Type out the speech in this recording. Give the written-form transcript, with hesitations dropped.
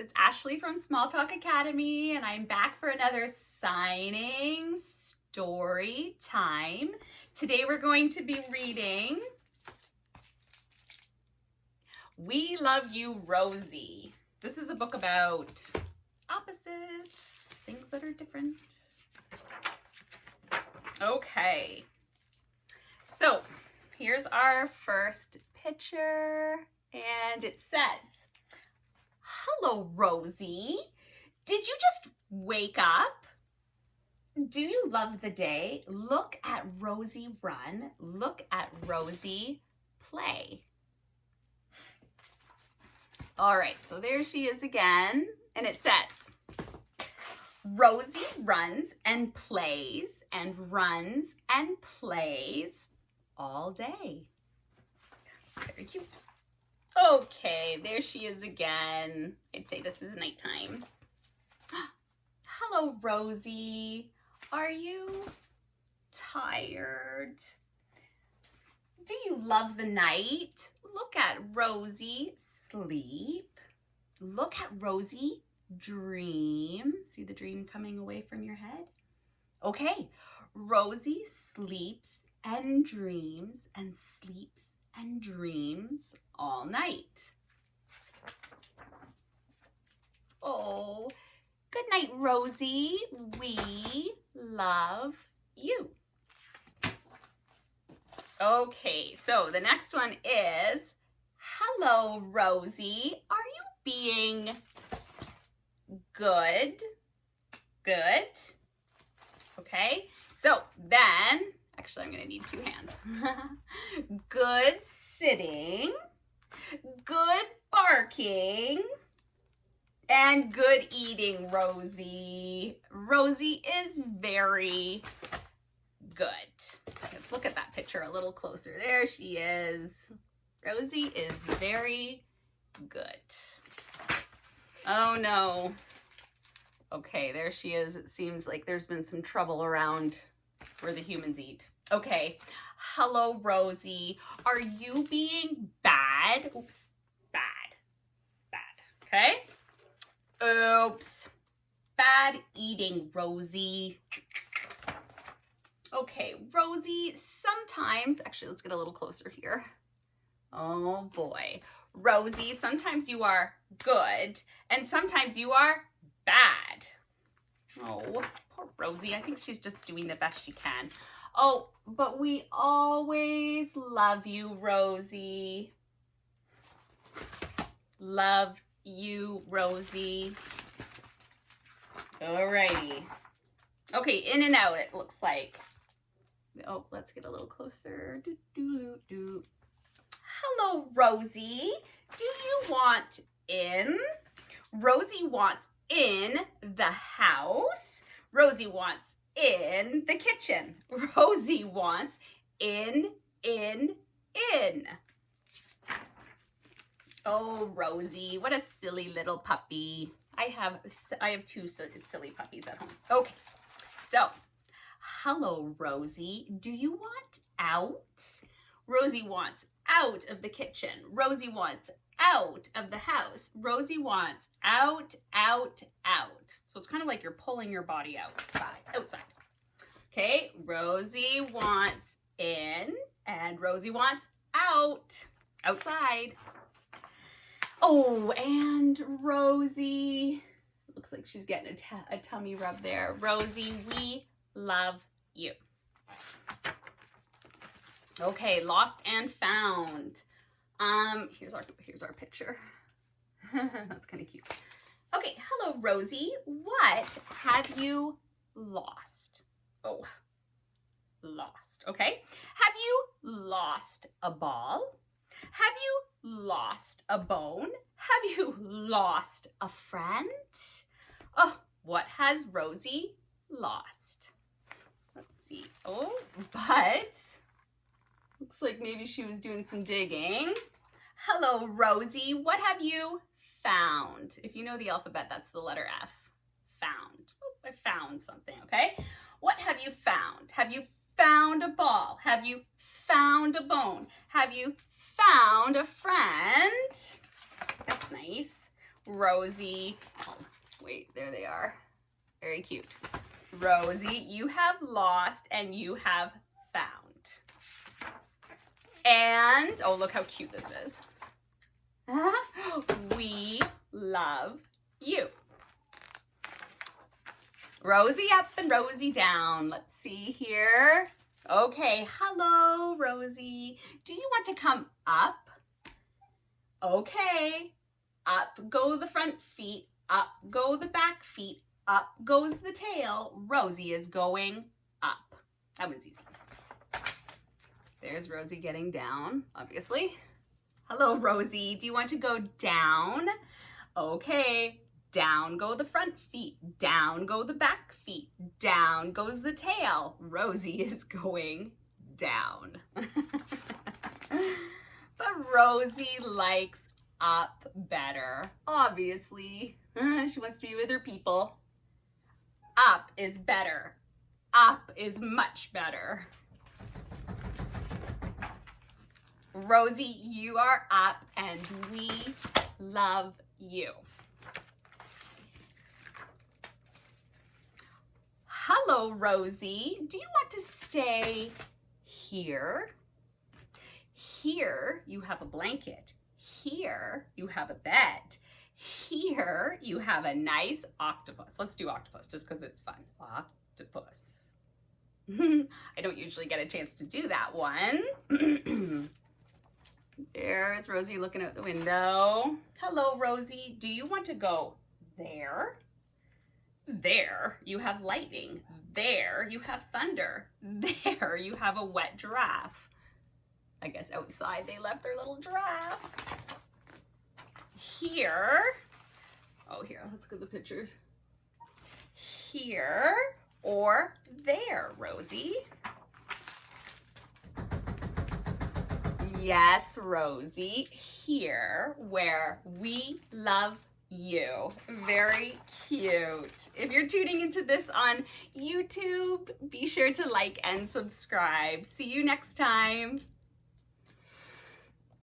it's Ashley from Small Talk Academy, and I'm back for another signing story time. Today we're going to be reading We Love You, Rosie. This is a book about opposites, things that are different. Okay, so here's our first picture, and it says, "Hello, Rosie. Did you just wake up? Do you love the day? Look at Rosie run. Look at Rosie play." All right, so there she is again, and it says, "Rosie runs and plays and runs and plays all day." Very cute. Okay, there she is again. I'd say this is nighttime. "Hello, Rosie. Are you tired? Do you love the night? Look at Rosie sleep. Look at Rosie dream." See the dream coming away from your head? Okay, Rosie sleeps and dreams and sleeps and dreams all night. Oh, good night, Rosie. We love you. Okay, so the next one is, "Hello, Rosie. Are you being good?" Good. Okay, so then, actually I'm gonna need two hands. Good sitting, good barking, and good eating, Rosie. Rosie is very good. Let's look at that picture a little closer. There she is. Rosie is very good. Oh no. Okay, there she is. It seems like there's been some trouble around where the humans eat. Okay, hello, Rosie. Are you being bad? Oops, bad. Okay? Oops, bad eating, Rosie. Okay, Rosie, sometimes, actually, let's get a little closer here. Oh boy. Rosie, sometimes you are good, and sometimes you are bad. Oh, poor Rosie. I think she's just doing the best she can. Oh, but we always love you, Rosie. Love you, Rosie. Alrighty. Okay, in and out, it looks like. Oh, let's get a little closer. Hello, Rosie. Do you want in? Rosie wants in the house. Rosie wants in the kitchen. Rosie wants in. Oh, Rosie, what a silly little puppy. I have two silly puppies at home. Okay, so, hello, Rosie. Do you want out? Rosie wants out of the kitchen. Rosie wants out of the house. Rosie wants out. So it's kind of like you're pulling your body outside. Okay, Rosie wants in and Rosie wants outside. Oh, and Rosie, looks like she's getting a tummy rub there. Rosie, we love you. Okay, lost and found. Here's our picture. That's kind of cute. Okay, hello, Rosie. What have you lost? Oh, lost. Okay. Have you lost a ball? Have you lost a bone? Have you lost a friend? Oh, what has Rosie lost? Let's see. Oh, but looks like maybe she was doing some digging. Hello, Rosie. What have you found? If you know the alphabet, that's the letter F. Found. Oh, I found something, okay? What have you found? Have you found a ball? Have you found a bone? Have you found a friend? That's nice. Rosie. Oh, wait, there they are. Very cute. Rosie, you have lost and you have found. And, oh, look how cute this is. We love you. Rosie up and Rosie down. Let's see here. Okay, hello, Rosie. Do you want to come up? Okay. Up go the front feet, up go the back feet, up goes the tail. Rosie is going up. That one's easy. There's Rosie getting down, obviously. Hello, Rosie. Do you want to go down? Okay. Down go the front feet, down go the back feet, down goes the tail. Rosie is going down. But Rosie likes up better, obviously. She wants to be with her people. Up is better. Up is much better. Rosie, you are up and we love you. Hello, Rosie. Do you want to stay here? Here you have a blanket. Here you have a bed. Here you have a nice octopus. Let's do octopus just because it's fun. Octopus. I don't usually get a chance to do that one. There's Rosie looking out the window. Hello, Rosie. Do you want to go there? There you have lightning. There you have thunder. There you have a wet giraffe. I guess outside they left their little giraffe. Here, oh here, let's go to the pictures. Here or there, Rosie. Yes, Rosie, here where we love you. Very cute. If you're tuning into this on YouTube, be sure to like and subscribe. See you next time.